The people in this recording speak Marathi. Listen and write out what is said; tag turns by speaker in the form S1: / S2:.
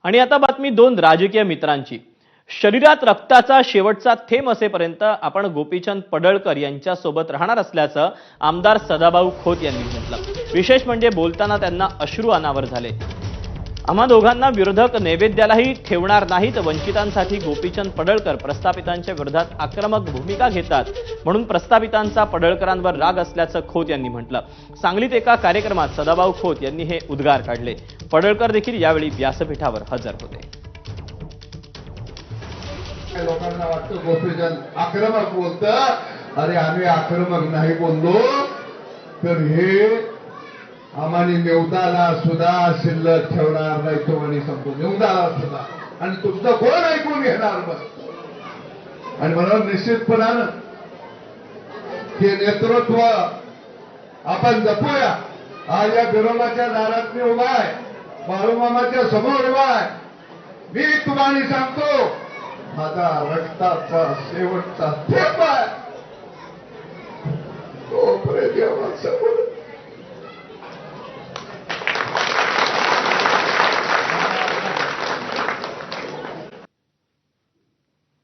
S1: आणि आता बातमी दोन राजकीय मित्रांची। शरीरात रक्ताचा शेवटचा थेंब असेपर्यंत आपण गोपीचंद पडळकर यांच्या सोबत राहणार असल्याचं आमदार सदाभाऊ खोत यांनी म्हटलं। विशेष म्हणजे बोलताना त्यांना अश्रू अनावर झाले। आम्हा दोघांना विरोधक नैवेद्यालाही ठेवणार नाहीत। वंचितांसाठी गोपीचंद पडळकर प्रस्थापितांच्या विरोधात आक्रमक भूमिका घेतात, म्हणून प्रस्थापितांचा पडळकरांवर राग असल्याचं खोत यांनी म्हटलं। सांगलीत एका कार्यक्रमात सदाभाऊ खोत यांनी हे उद्गार काढले। पडळकर देखील यावेळी व्यासपीठावर हजर होते।
S2: लोकांना वाटतं गोपीचंद आक्रमक बोलतं, अरे आम्ही आक्रमक नाही बोललो, तर हे आम्हाला नेवदाला सुद्धा शिल्लक ठेवणार नाही तो आणि सांगतो, नेवदाला सुद्धा, आणि तुमचं कोण ऐकून घेणार मग। आणि म्हणून निश्चितपणानं हे नेतृत्व आपण जपूया। आज या बिरोबाच्या दारात मी उभा आहे, बाळूमामाच्या समोर उभा आहे। मी तुम्हाला सांगतो, माझा रक्ताचा शेवटचा थेंब आहे, तो प्रेम